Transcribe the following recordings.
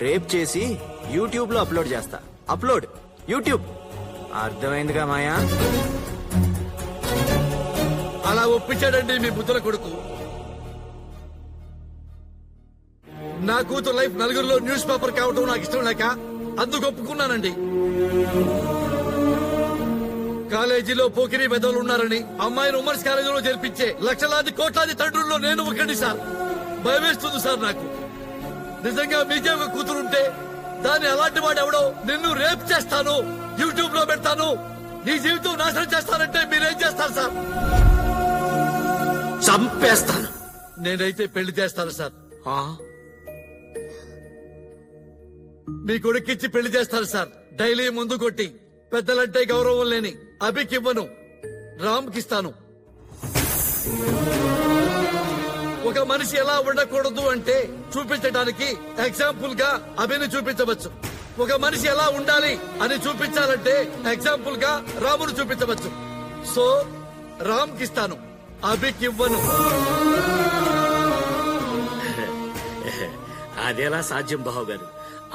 Rape చేసి YouTube లో upload చేస్తా. Upload YouTube. అర్థమైందిగా మాయా? అలా ఒప్పించాడండి మీ బుద్ధుల కొడుకు. నా కూతురు లైఫ్ నలుగురిలో న్యూస్ పేపర్ కావడం నాకు ఇష్టం లేక అందుకు ఒప్పుకున్నానండి. కాలేజీలో పోకిరీ పెద్దలు ఉన్నారని అమ్మాయిని ఉమెన్స్ కాలేజీలో చేర్పించే లక్షలాది కోట్లాది తండ్రుల్లో నేను ఒకటి సార్. భయమేస్తుంది సార్ నాకు. నిజంగా మీకే ఒక కూతురుంటే దాన్ని అలాంటి వాడు ఎవడో నిన్ను రేప్ చేస్తాను, యూట్యూబ్ లో పెడతాను, నీ జీవితం నాశనం చేస్తానంటే మీరేం చేస్తారు సార్? చంపేస్తాను. నేనైతే పెళ్లి చేస్తాను సార్. మీ కొడుకిచ్చి పెళ్లి చేస్తాను సార్. డైలీ ముందు కొట్టి పెద్దలంటే గౌరవం లేని అభికివ్వను, రామ్కిస్తాను. ఒక మనిషి ఎలా ఉండకూడదు అంటే చూపించడానికి ఎగ్జాంపుల్ గా అభిని చూపించవచ్చు. ఒక మనిషి ఎలా ఉండాలి అని చూపించాలంటే ఎగ్జాంపుల్ గా రామును చూపించవచ్చు. సో రామ్కిస్తాను, అభికివ్వను. అదేలా సాధ్యం బావు గారు?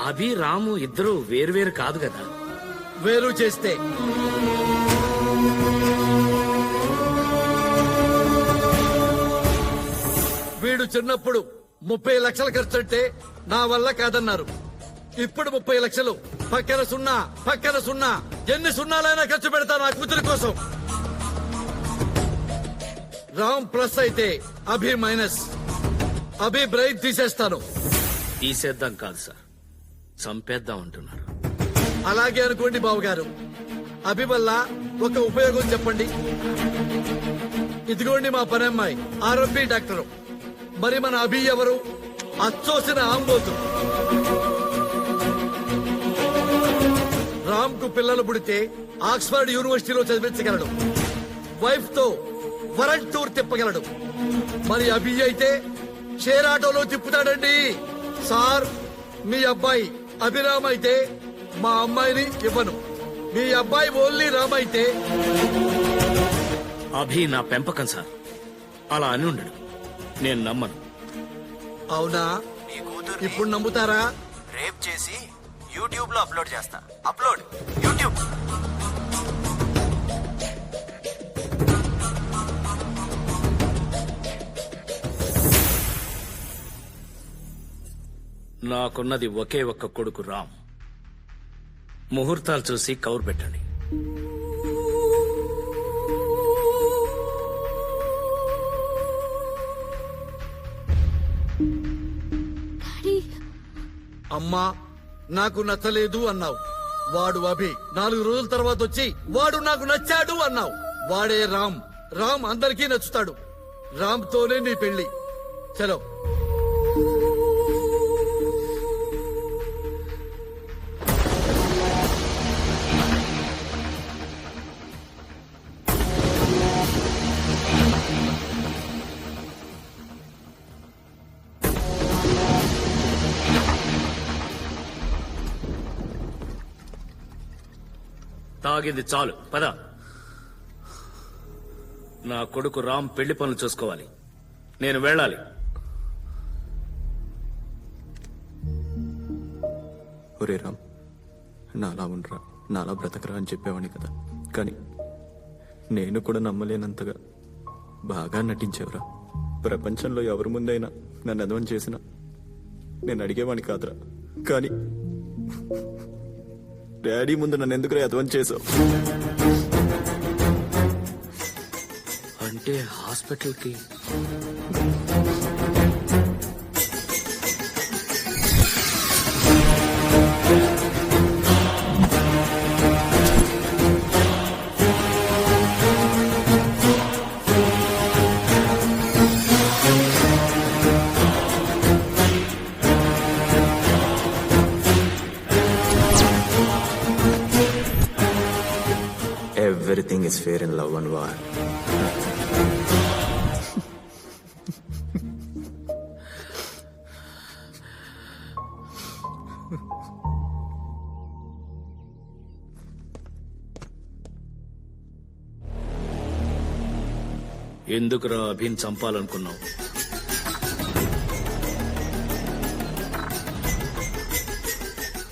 అభి రాము ఇద్దరు వేరువేరు కాదు కదా. వేరు చేస్తే వీడు చిన్నప్పుడు 30 లక్షలు ఖర్చంటే నా వల్ల కాదన్నారు. ఇప్పుడు 30 లక్షలు పక్కన సున్నా, పక్కన సున్నా, ఎన్ని సున్నాలైనా ఖర్చు పెడతా నా కూతురి కోసం. రామ్ ప్లస్ అయితే అభి మైనస్. అభి బ్రెయిన్ తీసేస్తాను. తీసేద్దాం కాదు సార్, చంపేద్దాం అంటున్నారు. అలాగే అనుకోండి బావగారు. అభి వల్ల ఒక ఉపయోగం చెప్పండి. ఇదిగోండి మా పని అమ్మాయి ఆర్ఎంపీ డాక్టరు. మరి మన అభి ఎవరు? అచ్చోసిన ఆంబోతు. రామ్ కు పిల్లలు పుడితే ఆక్స్ఫర్డ్ యూనివర్సిటీలో చదివించగలడు. వైఫ్ తో వరల్డ్ టూర్ తిప్పగలడు. మరి అభి అయితే షేర్ ఆటోలో తిప్పుతాడండి. సార్, మీ అబ్బాయి అభిరామ్ అయితే మా అమ్మాయిని ఇవ్వను. మీ అబ్బాయి ఓన్లీ రామ్ అయితే అభి నా పెంపకం సార్, అలా అని ఉండడు. నేను నమ్మను. అవునా? నీ కూతురు ఇప్పుడు నమ్ముతారా? రేప్ చేసి యూట్యూబ్ లో అప్లోడ్ చేస్తా. Upload YouTube. నాకున్నది ఒకే ఒక్క కొడుకు రామ్. ముహూర్తాలు చూసి కౌరు పెట్టండి. అమ్మా, నాకు నచ్చలేదు అన్నావు. వాడు అభి 4 రోజుల తర్వాత వచ్చి వాడు నాకు నచ్చాడు అన్నావు. వాడే రామ్. రామ్ అందరికీ నచ్చుతాడు. రామ్ తోనే నీ పెళ్లి. చలో. తాగింది చాలు, పద. నా కొడుకు రామ్ పెళ్లి పనులు చూసుకోవాలి. నేను వెళ్ళాలి. ఒరే రామ్, నాలా ఉండరా, నాలా బ్రతకరా అని చెప్పేవాడిని కదా. కానీ నేను కూడా నమ్మలేనంతగా బాగా నటించేవరా. ప్రపంచంలో ఎవరి ముందైనా నన్ను అదవం చేసినా నేను అడిగేవాడిని కాదురా. కానీ డాడీ ముందు నన్ను ఎందుకు అదవం చేసావు? అంటే హాస్పిటల్కి Everything is fair in love and war. ఎందుకురా అభిన్ చంపాలనుకున్నావు?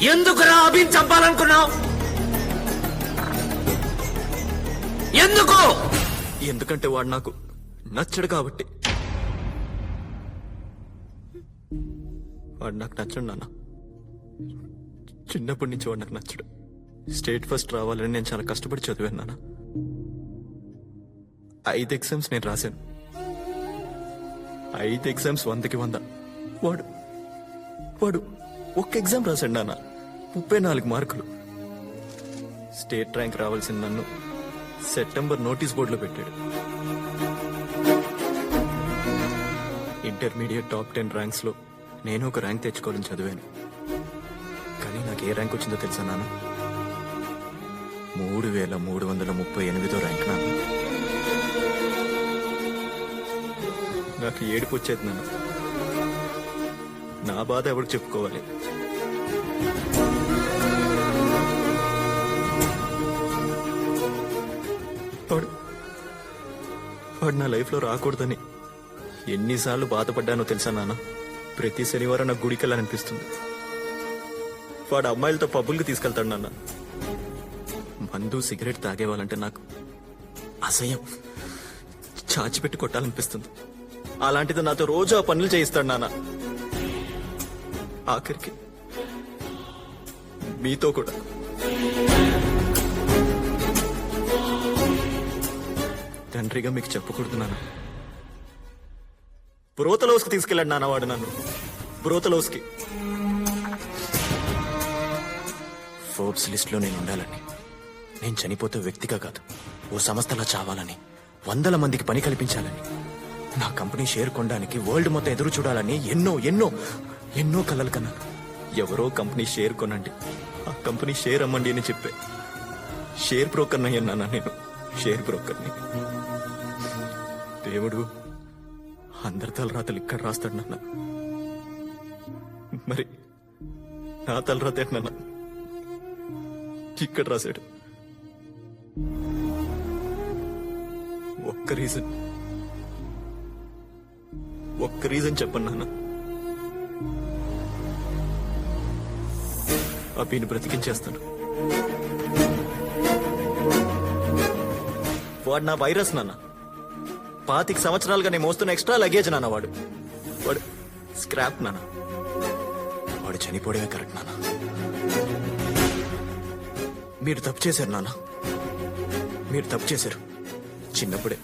ఎందుకురా అభిని చంపాలనుకున్నావు? ఎందుకు? ఎందుకంటే వాడు నాకు నచ్చడు కాబట్టి. వాడు నాకు నచ్చడు నాన్న. చిన్నప్పటి నుంచి వాడు నాకు నచ్చడు. స్టేట్ ఫస్ట్ రావాలని నేను చాలా కష్టపడి చదివాను నాన్న. 5 ఎగ్జామ్స్ నేను రాశాను. 5 ఎగ్జామ్స్ 100కి 100. వాడు వాడు ఒక్క ఎగ్జామ్ రాశాడు నాన్న, 34 మార్కులు. స్టేట్ ర్యాంక్ రావాల్సిన నన్ను సెప్టెంబర్ నోటీస్ బోర్డులో పెట్టాడు. ఇంటర్మీడియట్ టాప్ 10 ర్యాంక్స్ లో నేను ఒక ర్యాంక్ తెచ్చుకోవాలని చదివాను. కానీ నాకు ఏ ర్యాంక్ వచ్చిందో తెలుసా నాన్న? 3338 ర్యాంక్ నాన్న. నాకు ఏడుపు వచ్చేది నాన్న. నా బాధ ఎవరికి చెప్పుకోవాలి? వాడు నా లైఫ్ లో రాకూడదని ఎన్నిసార్లు బాధపడ్డానో తెలుసా నాన్న? ప్రతి శనివారం నాకు గుడికి వెళ్ళాలనిపిస్తుంది. వాడు అమ్మాయిలతో పబ్బులకి తీసుకెళ్తాడు నాన్న. మందు సిగరెట్ తాగేవాళ్ళంటే నాకు అసహ్యం, చాచిపెట్టి కొట్టాలనిపిస్తుంది. అలాంటిది నాతో రోజు ఆ పనులు చేయిస్తాడు నాన్న. ఆఖరికి మీతో కూడా. తండ్రిగా మీకు చెప్పకూడదు నాన్న. బ్రోతలోస్కి తీసుకెళ్ళాడు నాన్న వాడు నన్ను. బ్రోతలోస్కి. ఫోర్బ్స్ లిస్ట్ లో నేను ఉండాలని, నేను చనిపోతే వ్యక్తిగా కాదు ఓ సంస్థలా చావాలని, 100 మందికి పని కల్పించాలని, నా కంపెనీ షేర్ కొనడానికి వరల్డ్ మొత్తం ఎదురు చూడాలని ఎన్నో ఎన్నో ఎన్నో కలలు కన్నాను. ఎవరో కంపెనీ షేర్ కొనండి, ఆ కంపెనీ షేర్ అమ్మండి అని చెప్పే షేర్ బ్రోకర్ అయ్యాను నేను. షేర్ బ్రోకర్ని. దేవుడు అందరి తలరాతలు ఇక్కడ రాస్తాడు నాన్న. మరి నా తలరాత ఏంటన్నా ఇక్కడ రాశాడు. ఒక్క రీజన్ చెప్పండి నాన్న. అభిని బ్రతికించేస్తాను. వాడు నా వైరస్ నాన్న. 25 సంవత్సరాలుగా నేను మోస్తున్న ఎక్స్ట్రా లగేజ్ నాన్న. వాడు స్క్రాప్ నాన్న. వాడు చనిపోవడమే కరెక్ట్ నాన్న. మీరు తప్పు చేశారు నాన్న. మీరు తప్పు చేశారు. చిన్నప్పుడే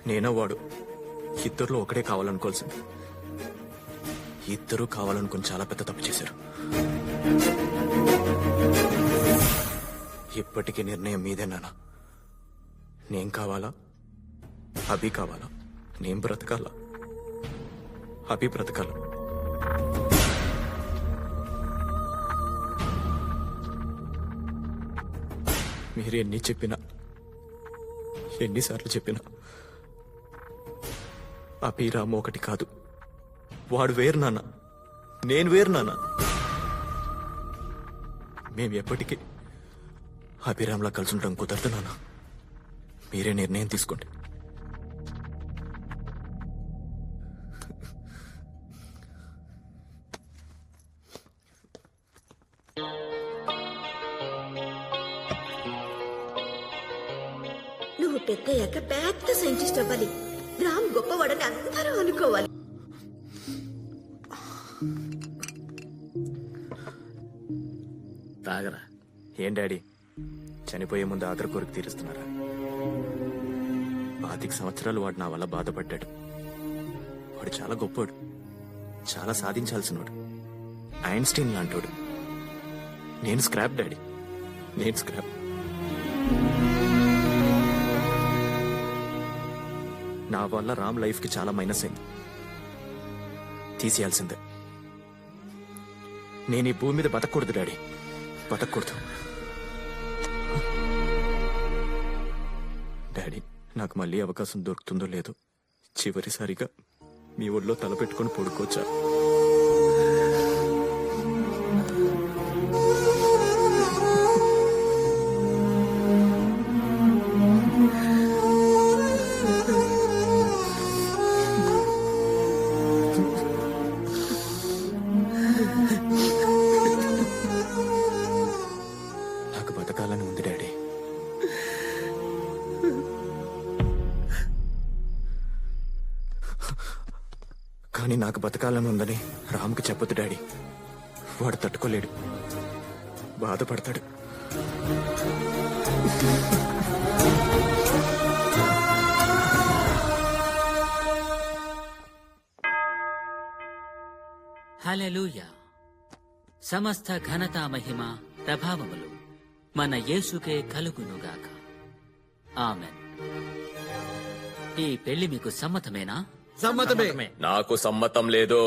నేనో వాడు ఇద్దరులో ఒకడే కావాలనుకోవాల్సింది. ఇద్దరూ కావాలనుకుని చాలా పెద్ద తప్పు చేశారు. ఇప్పటికీ నిర్ణయం మీదే నాన్న. నేను కావాలా, అభి కావాలా? నేను బ్రతకాలా, అభి బ్రతకాలా? మీరు ఎన్ని చెప్పినా, ఎన్నిసార్లు చెప్పినా అభిరామ్ ఒకటి కాదు. వాడు వేరు నాన్న, నేను వేరు నాన్న. మేము ఎప్పటికీ అభిరామ్లా కలిసి ఉండడం కుదరదు నాన్న. మీరే నిర్ణయం తీసుకోండి. నువ్వు పెద్దయ్యాక పెద్ద సైంటిస్ట్ అవ్వాలి. రామ్ గొప్పవాడని అందరూ అనుకోవాలి. తాగరా. ఏం డాడీ, చనిపోయే ముందు ఆఖరి కోరిక తీరుస్తున్నారా? 25 సంవత్సరాలు వాడు నా వల్ల బాధపడ్డాడు. వాడు చాలా గొప్పోడు, చాలా సాధించాల్సినవాడు, ఐన్స్టీన్ లాంటోడు. నేను స్క్రాప్ డాడీ, నేను స్క్రాప్. నా వల్ల రామ్ లైఫ్ కి చాలా మైనస్ అయింది. తీసేయాల్సిందే. నేను ఈ భూమి మీద బతకూడదు డాడీ, బతకూడదు. డాడీ, నాకు మళ్ళీ అవకాశం దొరుకుతుందో లేదో, చివరిసారిగా మీ ఒళ్ళో తలపెట్టుకుని పడుకోవచ్చా? కానీ నాకు బతకాలని ఉందని రామ్కి చెప్పొద్దు డాడీ. వాడు తట్టుకోలేడు, బాధపడతాడు. హల్లెలూయా. సమస్త ఘనత మహిమ ప్రభావములు మన యేసుకే కలుగునుగాక. ఆమెన్. ఈ పెళ్లి మీకు సమ్మతమేనా? సమ్మతమే. నాకు సమ్మతం లేదు.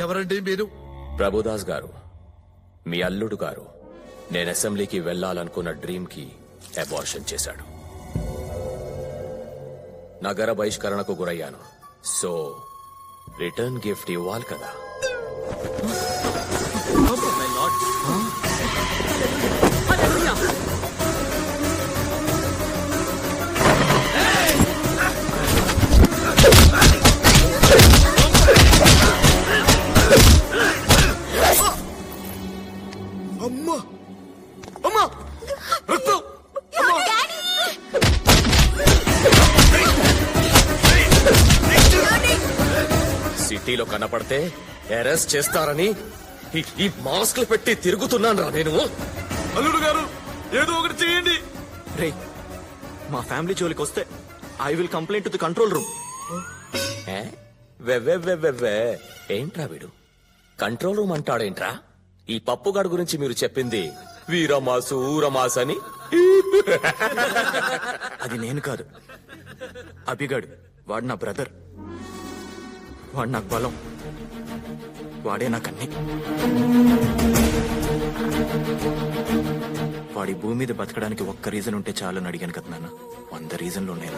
ఎవరండి మీరు? ప్రభుదాస్ గారు, మీ అల్లుడు గారు నేను అసెంబ్లీకి వెళ్లాలనుకున్న డ్రీమ్ కి అబార్షన్ చేశాడు. నగర బహిష్కరణకు గురయ్యాను. సో రిటర్న్ గిఫ్ట్ ఇవ్వాలి కదా. అమ్మా అమ్మా రక్తం! సిటీలో కనపడితే అరెస్ట్ చేస్తారని ఈ మాస్క్లు పెట్టి తిరుగుతున్నాను రా నేను. అల్లుడు గారు ఏదో ఒకటి చేయండి. రే, మా ఫ్యామిలీ జోలికి వస్తే I will complaint to the control room. ఏ? వెవ్వెవ్వెవ్వెవ్వే. ఏంట్రా వీడు కంట్రోల్ రూమ్ అంటాడేంట్రా? ఈ పప్పుగాడు గురించి మీరు చెప్పింది వీరమాసు ఊరమాస్ అని. అది నేను కాదు, అభిగాడు. వాడు నా బ్రదర్, వాడు నాకు బలం, వాడే నాకన్నీ. వాడి భూమి మీద బతకడానికి ఒక్క రీజన్ ఉంటే చాలని అడిగాను కదా నాన్న. 100 రీజన్లు ఉన్నాయి.